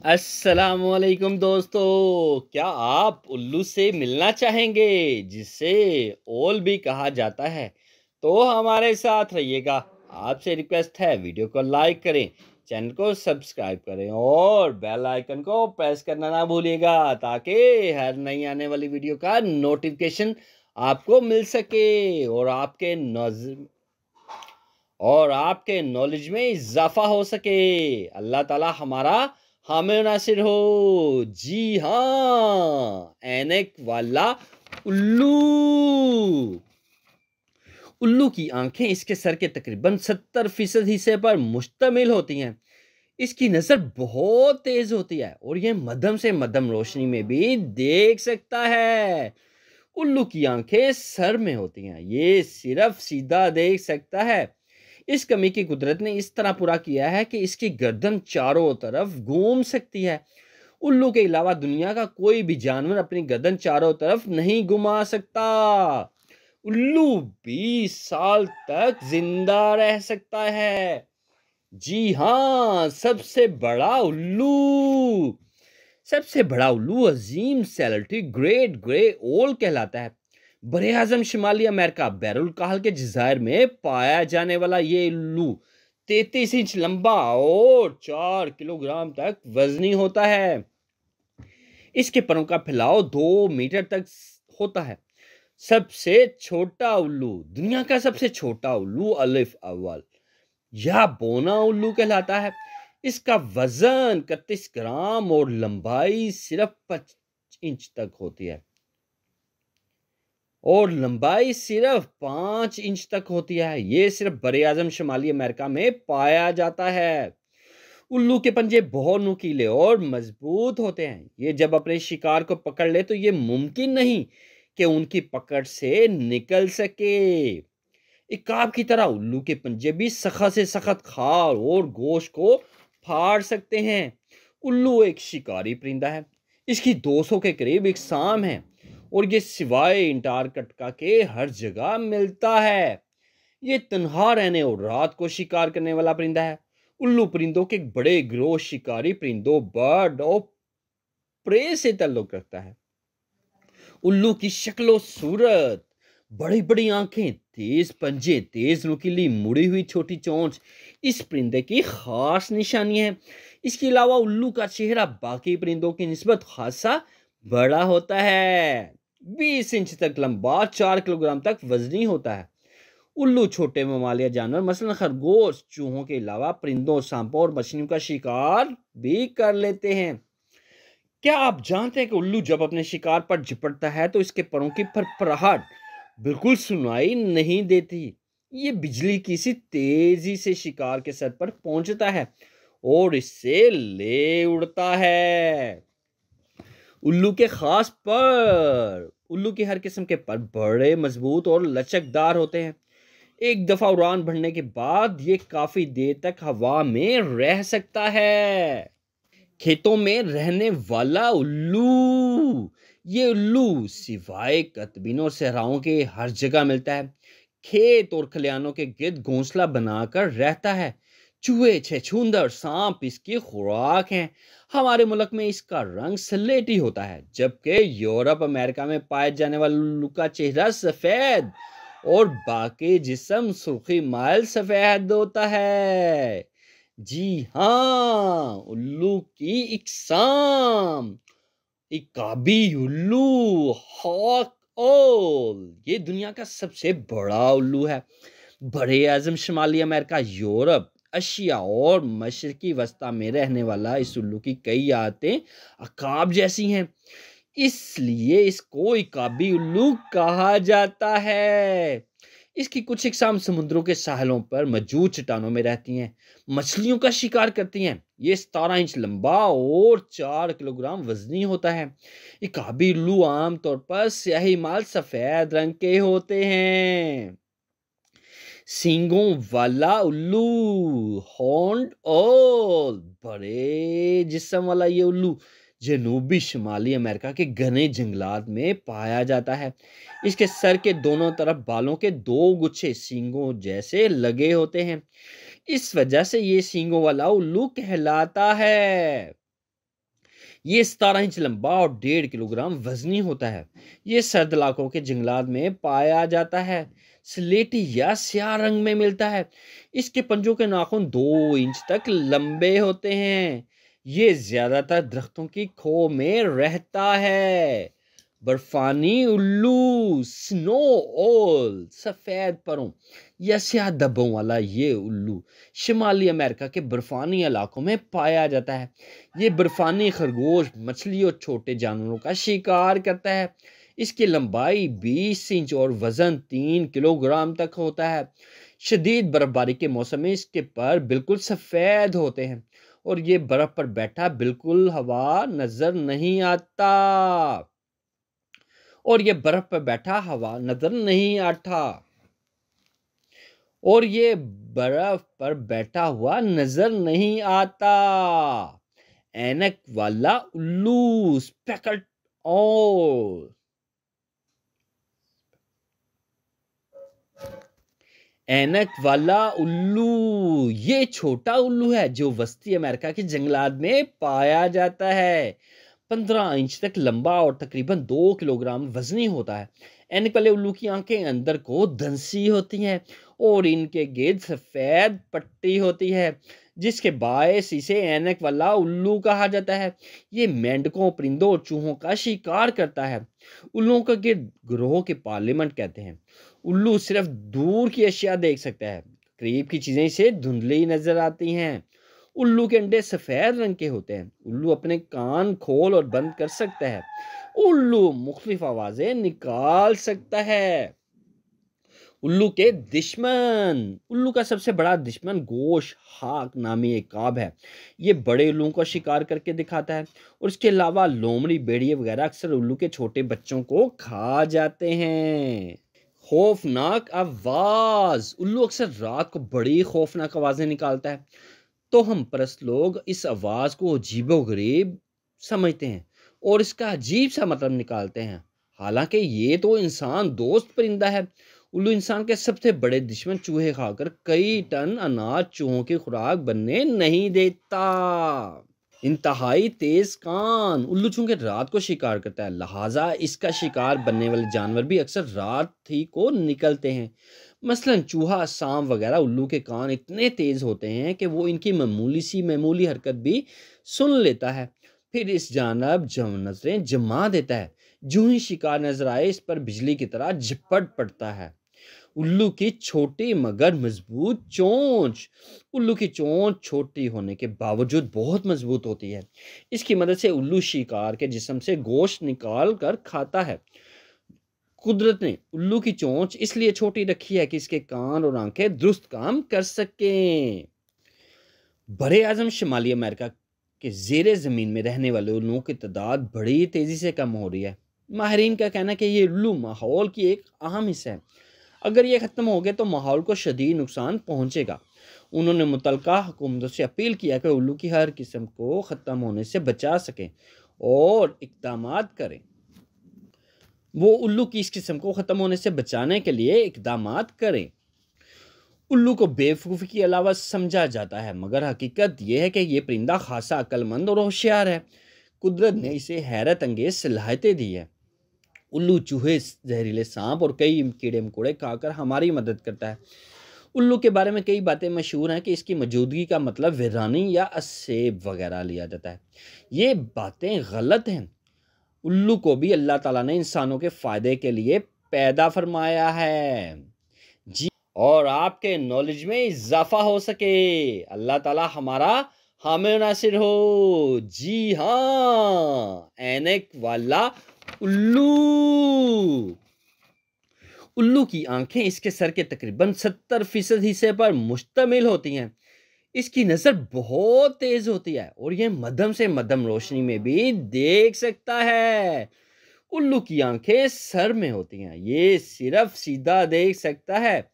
अस्सलामुअलैकुम दोस्तों, क्या आप उल्लू से मिलना चाहेंगे जिसे ओल भी कहा जाता है? तो हमारे साथ रहिएगा। आपसे रिक्वेस्ट है, वीडियो को लाइक करें, चैनल को सब्सक्राइब करें और बेल आइकन को प्रेस करना ना भूलिएगा ताकि हर नई आने वाली वीडियो का नोटिफिकेशन आपको मिल सके और आपके नॉलेज में इजाफा हो सके। अल्लाह ताला हमारा हामी नासिर हो। जी हाँ, ऐनक वाला उल्लू। उल्लू की आंखें इसके सर के तकरीबन 70% हिस्से पर मुश्तमिल होती हैं। इसकी नज़र बहुत तेज होती है और यह मध्यम से मध्यम रोशनी में भी देख सकता है। उल्लू की आंखें सर में होती हैं, ये सिर्फ सीधा देख सकता है। इस कमी की कुदरत ने इस तरह पूरा किया है कि इसकी गर्दन चारों तरफ घूम सकती है। उल्लू के अलावा दुनिया का कोई भी जानवर अपनी गर्दन चारों तरफ नहीं घुमा सकता। उल्लू 20 साल तक जिंदा रह सकता है। जी हाँ, सबसे बड़ा उल्लू अजीम सैलटी ग्रेट ग्रे ओल कहलाता है। बरे आजम शिमाली अमेरिका बैरुल काहल के जजायर में पाया जाने वाला ये उल्लू 33 इंच लंबा और 4 किलोग्राम तक वजनी होता है। इसके परों का फैलाव 2 मीटर तक होता है। सबसे छोटा उल्लू, दुनिया का सबसे छोटा उल्लू अलिफ अव्वल या बोना उल्लू कहलाता है। इसका वजन 31 ग्राम और लंबाई सिर्फ 5 इंच तक होती है ये सिर्फ बरे आजम शिमाली अमेरिका में पाया जाता है। उल्लू के पंजे बहुत नुकीले और मजबूत होते हैं। ये जब अपने शिकार को पकड़ ले तो ये मुमकिन नहीं कि उनकी पकड़ से निकल सके। इकाब की तरह उल्लू के पंजे भी सख्त से सख्त खाल और गोश्त को फाड़ सकते हैं। उल्लू एक शिकारी परिंदा है। इसकी 200 के करीब इकसाम है और ये सिवाय अंटार्कटिका के हर जगह मिलता है। ये तन्हा रहने और रात को शिकार करने वाला परिंदा है। उल्लू परिंदों के एक बड़े गिरोह शिकारी परिंदों बर्ड और प्रे से ताल्लुक रखता है। उल्लू की शक्ल और सूरत, बड़ी बड़ी आंखें, तेज पंजे, तेज नुकीली मुड़ी हुई छोटी चोंच इस परिंदे की खास निशानी है। इसके अलावा उल्लू का चेहरा बाकी परिंदों की निस्बत खासा बड़ा होता है। 20 इंच तक लंबा, 4 किलोग्राम तक वजनी होता है। उल्लू छोटे ममालिया जानवर मसलन खरगोश, चूहों के अलावा परिंदों, सांपों और मछलियों का शिकार भी कर लेते हैं। क्या आप जानते हैं कि उल्लू जब अपने शिकार पर झपटता है तो इसके परों की फरफराहट बिल्कुल सुनाई नहीं देती। ये बिजली की सी तेजी से शिकार के सर पर पहुंचता है और इससे ले उड़ता है। उल्लू के हर किस्म के पर बड़े मजबूत और लचकदार होते हैं। एक दफा उड़ान भरने के बाद ये काफी देर तक हवा में रह सकता है। खेतों में रहने वाला उल्लू, ये उल्लू सिवाय कतबीनों सहराओं के हर जगह मिलता है। खेत और खलिहानों के गिर्द घोंसला बनाकर रहता है। चूहे, छछूंदर, सांप इसकी खुराक हैं। हमारे मुल्क में इसका रंग स्लेटी होता है, जबकि यूरोप अमेरिका में पाए जाने वाले उल्लू का चेहरा सफेद और बाकी जिस्म सुर्खी माइल सफेद होता है। जी हाँ, उल्लू की इकसाम, इकाबी उल्लू, हॉक ओल, ये दुनिया का सबसे बड़ा उल्लू है। बड़े आजम शिमाली अमेरिका, यूरोप, एशिया और मशरकी वस्ता में रहने वाला इस उल्लू की कई आदतें अकाब जैसी हैं, इसलिए इसको इकाबी उल्लू कहा जाता है। इसकी कुछ इकसाम समुद्रों के साहलों पर मौजूद चट्टानों में रहती हैं, मछलियों का शिकार करती हैं। ये 17 इंच लंबा और 4 किलोग्राम वजनी होता है। इकाबी उल्लू आमतौर पर स्याही माल सफेद रंग के होते हैं। सींगों वाला उल्लू, हॉर्न्ड ओल, बड़े जिस्म वाला ये उल्लू जनूबी शिमाली अमेरिका के घने जंगलात में पाया जाता है। इसके सर के दोनों तरफ बालों के 2 गुच्छे सींगों जैसे लगे होते हैं। इस वजह से ये सींगों वाला उल्लू कहलाता है। ये 17 इंच लंबा और 1.5 किलोग्राम वजनी होता है। ये सर्द इलाकों के जंगलात में पाया जाता है। स्लेटी या स्याह रंग में मिलता है। इसके पंजों के नाखून 2 इंच तक लंबे होते हैं। ये ज्यादातर दरख्तों की खो में रहता है। बर्फानी उल्लू, स्नो ओल, सफेद परों या स्याह धब्बों वाला ये उल्लू शिमाली अमेरिका के बर्फानी इलाकों में पाया जाता है। ये बर्फानी खरगोश, मछली और छोटे जानवरों का शिकार करता है। इसकी लंबाई 20 इंच और वजन 3 किलोग्राम तक होता है। शदीद बर्फबारी के मौसम में इसके पर बिल्कुल सफेद होते हैं और ये बर्फ पर बैठा बिल्कुल हवा नजर नहीं आता। और ये बर्फ पर बैठा हवा नजर नहीं आता। और ये बर्फ पर बैठा हुआ नजर नहीं आता। ऐनक वाला उल्लू, स्पेकल्ड ऑल। ऐनक वाला उल्लू ये छोटा उल्लू है जो वस्ती अमेरिका के जंगलात में पाया जाता है। 15 इंच तक लंबा और तकरीबन 2 किलोग्राम वजनी होता है। ऐनक वाले उल्लू की आंखें अंदर को धंसी होती हैं और इनके गिर्द सफेद पट्टी होती है जिसके बायस इसे ऐनक वाला उल्लू कहा जाता है। ये मेंढकों, परिंदों और चूहों का शिकार करता है। उल्लुओं का गिर्द ग्रोह के पार्लियामेंट कहते हैं। उल्लू सिर्फ दूर की अशिया देख सकता है। करीब की चीजें इसे धुंधली नजर आती हैं। उल्लू के अंडे सफेद रंग के होते हैं। उल्लू अपने कान खोल और बंद कर सकता है। उल्लू मुख्तलिफ आवाजें निकाल सकता है। उल्लू के दुश्मन। उल्लू का सबसे बड़ा दुश्मन गोश हाक नामी एक काब है। ये बड़े उल्लुओं का शिकार करके दिखाता है और इसके अलावा लोमड़ी, भेड़िए वगैरह अक्सर उल्लू के छोटे बच्चों को खा जाते हैं। खौफनाक आवाज। उल्लू अक्सर रात को बड़ी खौफनाक आवाजें निकालता है। तो हम परस्त लोग इस आवाज को अजीबोगरीब समझते हैं और इसका अजीब सा मतलब निकालते हैं। हालांकि ये तो इंसान दोस्त परिंदा है। उल्लू इंसान के सबसे बड़े दुश्मन चूहे खाकर कई टन अनाज चूहों की खुराक बनने नहीं देता। इंतहाई तेज कान। उल्लू चूंकि रात को शिकार करता है, लिहाजा इसका शिकार बनने वाले जानवर भी अक्सर रात ही को निकलते हैं। मसलन चूहा, सांप वगैरह। उल्लू के कान इतने तेज होते हैं कि वो इनकी मामूली हरकत भी सुन लेता है। फिर इस जानब नजरें जमा देता है। जो ही शिकार नजर आए इस पर बिजली की तरह झपट पड़ता है। उल्लू की छोटी मगर मजबूत चोंच। उल्लू की चोंच छोटी होने के बावजूद बहुत मजबूत होती है। इसकी मदद से उल्लू शिकार के जिस्म से गोश्त निकाल कर खाता है। कुदरत ने उल्लू की चोंच इसलिए छोटी रखी है कि इसके कान और आंखें दुरुस्त काम कर सकें। बड़े आजम शिमाली अमेरिका के जेरे ज़मीन में रहने वाले उल्लुओं की तादाद बड़ी तेज़ी से कम हो रही है। माहिरीन का कहना है कि ये उल्लू माहौल की एक अहम हिस्सा है। अगर ये ख़त्म हो गए तो माहौल को शदीद नुकसान पहुँचेगा। उन्होंने मुतलका हुकूमतों से अपील किया कि उल्लू की हर किस्म को ख़त्म होने से बचा सकें और इक़दाम करें। वो उल्लू की इस किस्म को ख़त्म होने से बचाने के लिए इक़दाम करें। उल्लू को बेवकूफ़ी के अलावा समझा जाता है, मगर हकीकत यह है कि यह परिंदा खासा अक्लमंद और होशियार है। कुदरत ने इसे हैरत अंगेज सलाहियतें दी है। उल्लू चूहे, जहरीले सांप और कई कीड़े मकोड़े खाकर हमारी मदद करता है। उल्लू के बारे में कई बातें मशहूर हैं कि इसकी मौजूदगी का मतलब वीरानी या असेब वगैरह लिया जाता है। ये बातें गलत हैं। उल्लू को भी अल्लाह ताला ने इंसानों के फ़ायदे के लिए पैदा फरमाया है। जी, और आपके नॉलेज में इजाफा हो सके। अल्लाह ताला हमारा हामी नासिर हो। जी हाँ, ऐनक वाला उल्लू। उल्लू की आंखें इसके सर के तकरीबन 70% हिस्से पर मुश्तमिल होती हैं। इसकी नज़र बहुत तेज होती है और यह मध्यम से मध्यम रोशनी में भी देख सकता है। उल्लू की आंखें सर में होती हैं, ये सिर्फ सीधा देख सकता है।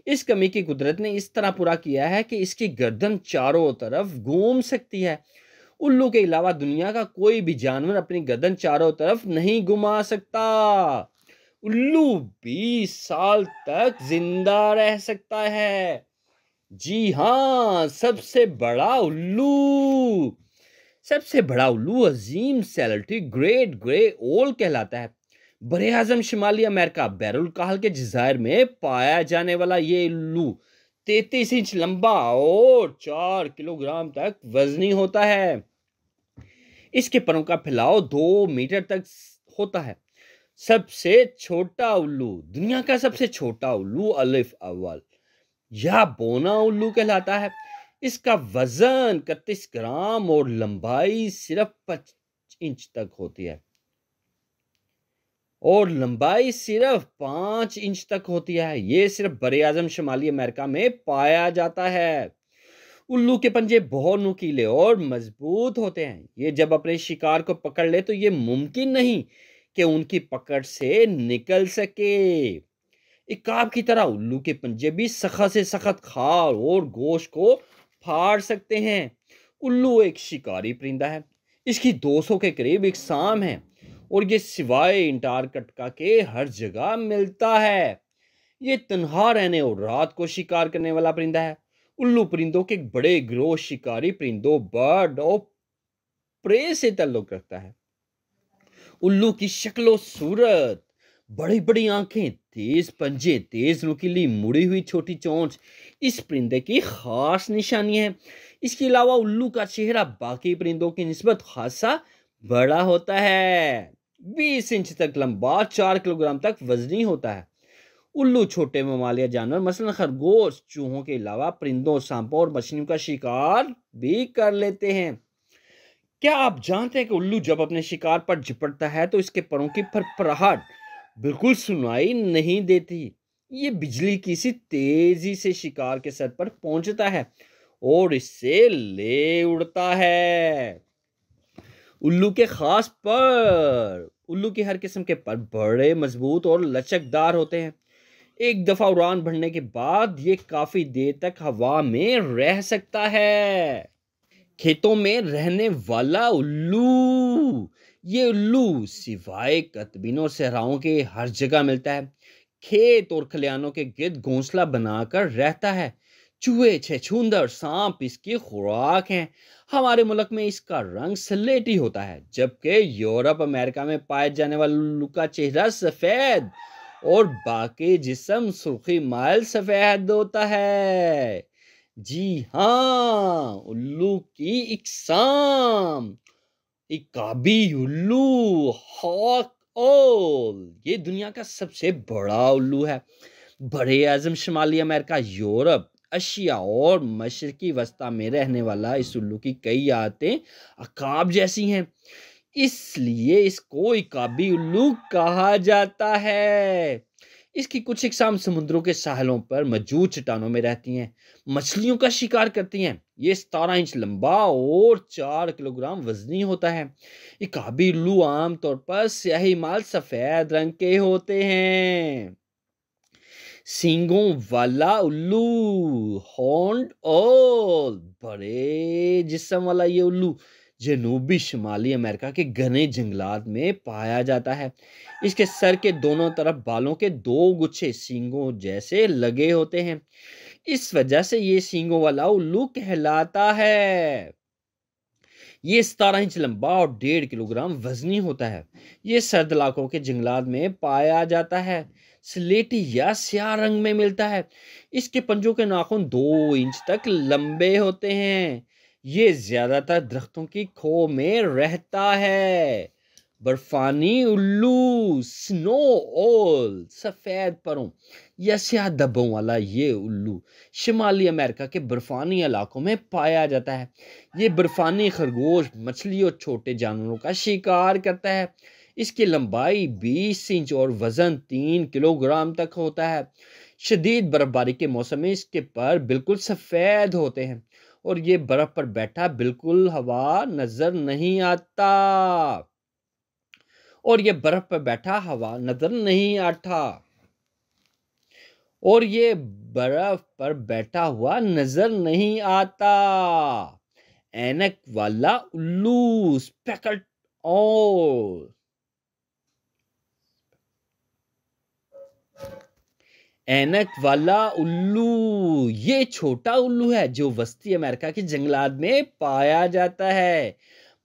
इस कमी की कुदरत ने इस तरह पूरा किया है कि इसकी गर्दन चारों तरफ घूम सकती है। उल्लू के अलावा दुनिया का कोई भी जानवर अपनी गर्दन चारों तरफ नहीं घुमा सकता। उल्लू 20 साल तक जिंदा रह सकता है। जी हाँ, सबसे बड़ा उल्लू। सबसे बड़ा उल्लू अजीम सैलरी ग्रेट ग्रे ओल कहलाता है। बरे आजम शिमाली अमेरिका बैरुल काहल के जजायर में पाया जाने वाला ये उल्लू 33 इंच लंबा और 4 किलोग्राम तक वजनी होता है। इसके परों का फैलाव 2 मीटर तक होता है। सबसे छोटा उल्लू, दुनिया का सबसे छोटा उल्लू अलिफ अव्वल या बोना उल्लू कहलाता है। इसका वजन 31 ग्राम और लंबाई सिर्फ 5 इंच तक होती है ये सिर्फ बरे आजम शिमाली अमेरिका में पाया जाता है। उल्लू के पंजे बहुत नुकीले और मजबूत होते हैं। ये जब अपने शिकार को पकड़ ले तो ये मुमकिन नहीं कि उनकी पकड़ से निकल सके। इकाब की तरह उल्लू के पंजे भी सख्त से सख्त खाल और गोश्त को फाड़ सकते हैं। उल्लू एक शिकारी परिंदा है। इसकी 200 के करीब इकसाम है और ये सिवाय अंटार्कटिका के हर जगह मिलता है। ये तन्हा रहने और रात को शिकार करने वाला परिंदा है। उल्लू परिंदों के एक बड़े गिरोह शिकारी परिंदों बर्ड और प्रे से ताल्लुक रखता है। उल्लू की शक्ल सूरत, बड़ी बड़ी आंखें, तेज पंजे, तेज नुकीली मुड़ी हुई छोटी चोंच इस परिंदे की खास निशानी है। इसके अलावा उल्लू का चेहरा बाकी परिंदों की निस्बत खासा बड़ा होता है। 20 इंच तक लंबा, 4 किलोग्राम तक वजनी होता है। उल्लू छोटे ममालिया जानवर मसलन खरगोश, चूहों के अलावा परिंदों, सांपों और मछलियों का शिकार भी कर लेते हैं। क्या आप जानते हैं कि उल्लू जब अपने शिकार पर झपटता है तो इसके परों की फरफराहट बिल्कुल सुनाई नहीं देती। ये बिजली की सी तेजी से शिकार के सर पर पहुंचता है और इससे ले उड़ता है। उल्लू के खास पर, उल्लू की हर किस्म के पर बड़े मजबूत और लचकदार होते हैं। एक दफा उड़ान भरने के बाद ये काफी देर तक हवा में रह सकता है। खेतों में रहने वाला उल्लू, ये उल्लू सिवाय कतबीनों और सहराओं के हर जगह मिलता है। खेत और खलिहानों के गिर्द घोंसला बनाकर रहता है। चूहे, छछूंदर, सांप इसकी खुराक हैं। हमारे मुल्क में इसका रंग सलेटी होता है, जबकि यूरोप अमेरिका में पाए जाने वाले उल्लू का चेहरा सफेद और बाकी जिस्म सुर्खी माइल सफेद होता है। जी हाँ, उल्लू की इकसाम, इकाबी उल्लू, हॉक ओल, ये दुनिया का सबसे बड़ा उल्लू है। बड़े आजम शिमाली अमेरिका, यूरोप, एशिया और मशरकी वस्ता में रहने वाला इस उल्लू की कई आदतें अकाब जैसी हैं, इसलिए इसको इकाबी उल्लू कहा जाता है। इसकी कुछ इकसाम समुद्रों के साहिलों पर मौजूद चट्टानों में रहती हैं, मछलियों का शिकार करती हैं। ये 17 इंच लंबा और 4 किलोग्राम वजनी होता है। इकाबी उल्लू आमतौर पर स्याही माल सफेद रंग के होते हैं। सींगों वाला उल्लू, हॉर्न्ड ओल, बड़े जिस्म वाला ये उल्लू जनूबी शिमाली अमेरिका के घने जंगलात में पाया जाता है। इसके सर के दोनों तरफ बालों के 2 गुच्छे सींगों जैसे लगे होते हैं। इस वजह से ये सींगों वाला उल्लू कहलाता है। ये 17 इंच लंबा और 1.5 किलोग्राम वजनी होता है। ये सर्द इलाकों के जंगलात में पाया जाता है। स्लेटी या स्याह रंग में मिलता है। इसके पंजों के नाखून 2 इंच तक लंबे होते हैं। ये ज्यादातर दरख्तों की खो में रहता है। बर्फानी उल्लू, स्नो ओल, सफेद परों या स्याह धब्बों वाला ये उल्लू शिमाली अमेरिका के बर्फानी इलाकों में पाया जाता है। ये बर्फानी खरगोश, मछली और छोटे जानवरों का शिकार करता है। इसकी लंबाई 20 इंच और वजन 3 किलोग्राम तक होता है। शदीद बर्फबारी के मौसम में इसके पर बिल्कुल सफेद होते हैं और ये बर्फ पर बैठा बिल्कुल हवा नजर नहीं आता और ये बर्फ पर बैठा हवा नजर नहीं आता और ये बर्फ पर बैठा हुआ नजर नहीं आता। ऐनक वाला उल्लू, स्पेकल्ड ओल, ऐनक वाला उल्लू ये छोटा उल्लू है जो वस्ती अमेरिका के जंगलात में पाया जाता है।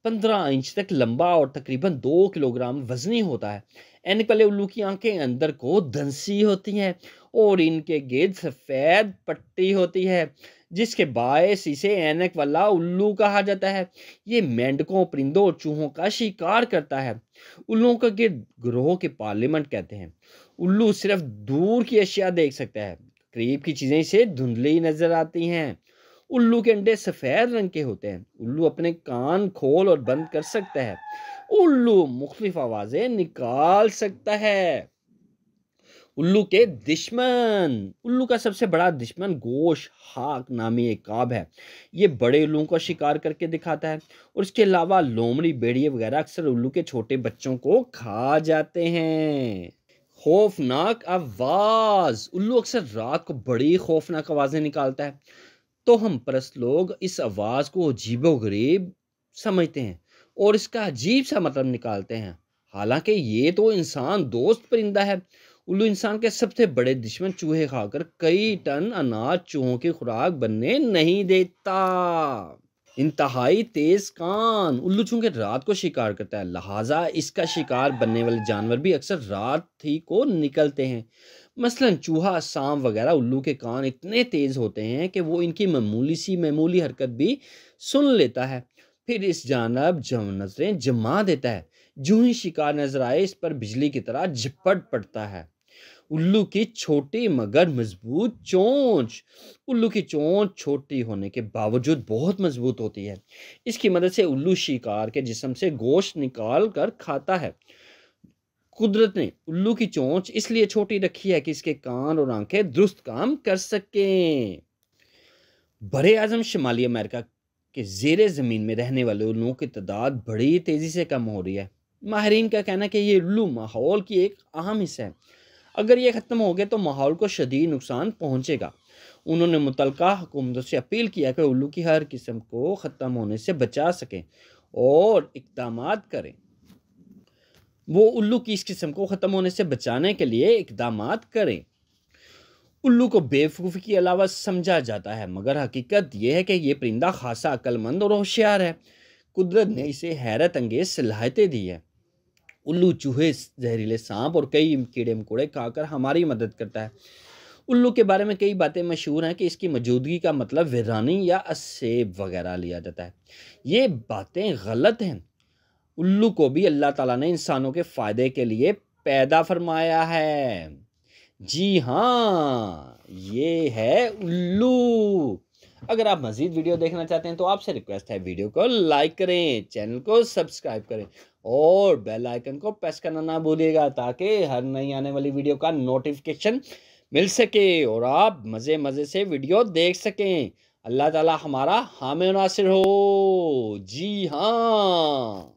15 इंच तक लंबा और तकरीबन 2 किलोग्राम वजनी होता है। ऐनक वाले उल्लू की आंखें अंदर को धंसी होती हैं और इनके गिर्द सफेद पट्टी होती है, जिसके बायस इसे ऐनक वाला उल्लू कहा जाता है। ये मेंढकों, परिंदों और चूहों का शिकार करता है। उल्लुओं का गिर्द ग्रोह के पार्लियामेंट कहते हैं। उल्लू सिर्फ दूर की अशिया देख सकता है, करीब की चीजें इसे धुंधली नजर आती हैं। उल्लू के अंडे सफेद रंग के होते हैं। उल्लू अपने कान खोल और बंद कर सकता है। उल्लू मुख्तलिफ आवाजें निकाल सकता है। उल्लू के दुश्मन। उल्लू का सबसे बड़ा दुश्मन गोश हाक नामी एक काब है। ये बड़े उल्लुओं का शिकार करके दिखाता है और इसके अलावा लोमड़ी, भेड़िए वगैरह अक्सर उल्लू के छोटे बच्चों को खा जाते हैं। खौफनाक आवाज। उल्लू अक्सर रात को बड़ी खौफनाक आवाजें निकालता है, तो हम परस्त लोग इस आवाज को अजीबोगरीब समझते हैं और इसका अजीब सा मतलब निकालते हैं। हालांकि ये तो इंसान दोस्त परिंदा है। उल्लू इंसान के सबसे बड़े दुश्मन चूहे खाकर कई टन अनाज चूहों की खुराक बनने नहीं देता। इंतहाई तेज कान। उल्लू चूंकि रात को शिकार करता है, लिहाजा इसका शिकार बनने वाले जानवर भी अक्सर रात ही को निकलते हैं। मसलन चूहा, सांप वगैरह। उल्लू के कान इतने तेज होते हैं कि वो इनकी मामूली हरकत भी सुन लेता है, फिर इस जानब नजरें जमा देता है। जो ही शिकार नजर आए इस पर बिजली की तरह झपट पड़ता है। उल्लू की छोटी मगर मजबूत चोंच। उल्लू की चोंच छोटी होने के बावजूद बहुत मजबूत होती है। इसकी मदद से उल्लू शिकार के जिस्म से गोश्त निकाल कर खाता है। कुदरत ने उल्लू की चोंच इसलिए छोटी रखी है कि इसके कान और आंखें दुरुस्त काम कर सकें। बड़े आजम शुमाली अमेरिका के जेर ज़मीन में रहने वाले उल्लुओं की तादाद बड़ी तेज़ी से कम हो रही है। माहिरीन का कहना है कि ये उल्लू माहौल की एक अहम हिस्सा है। अगर ये ख़त्म हो गए तो माहौल को शदीद नुकसान पहुँचेगा। उन्होंने मुतलका हुकूमतों से अपील किया कि उल्लू की हर किस्म को ख़त्म होने से बचा सकें और इक़दामात करें। वो उल्लू की इस किस्म को ख़त्म होने से बचाने के लिए इक़दामात करें। उल्लू को बेवकूफ़ी के अलावा समझा जाता है, मगर हकीकत यह है कि यह परिंदा खासा अक्लमंद और होशियार है। कुदरत ने इसे हैरत अंगेज सलाहियतें दी है। उल्लू चूहे, जहरीले सांप और कई कीड़े मकोड़े खाकर हमारी मदद करता है। उल्लू के बारे में कई बातें मशहूर हैं कि इसकी मौजूदगी का मतलब वीरानी या असेब वगैरह लिया जाता है। ये बातें गलत हैं। उल्लू को भी अल्लाह ताला ने इंसानों के फ़ायदे के लिए पैदा फरमाया है। जी हाँ, ये है उल्लू। अगर आप मज़ीद वीडियो देखना चाहते हैं तो आपसे रिक्वेस्ट है, वीडियो को लाइक करें, चैनल को सब्सक्राइब करें और बेल आइकन को प्रेस करना ना भूलिएगा, ताकि हर नई आने वाली वीडियो का नोटिफिकेशन मिल सके और आप मज़े मज़े से वीडियो देख सकें। अल्लाह ताला हमारा हामी नासिर हो। जी हाँ।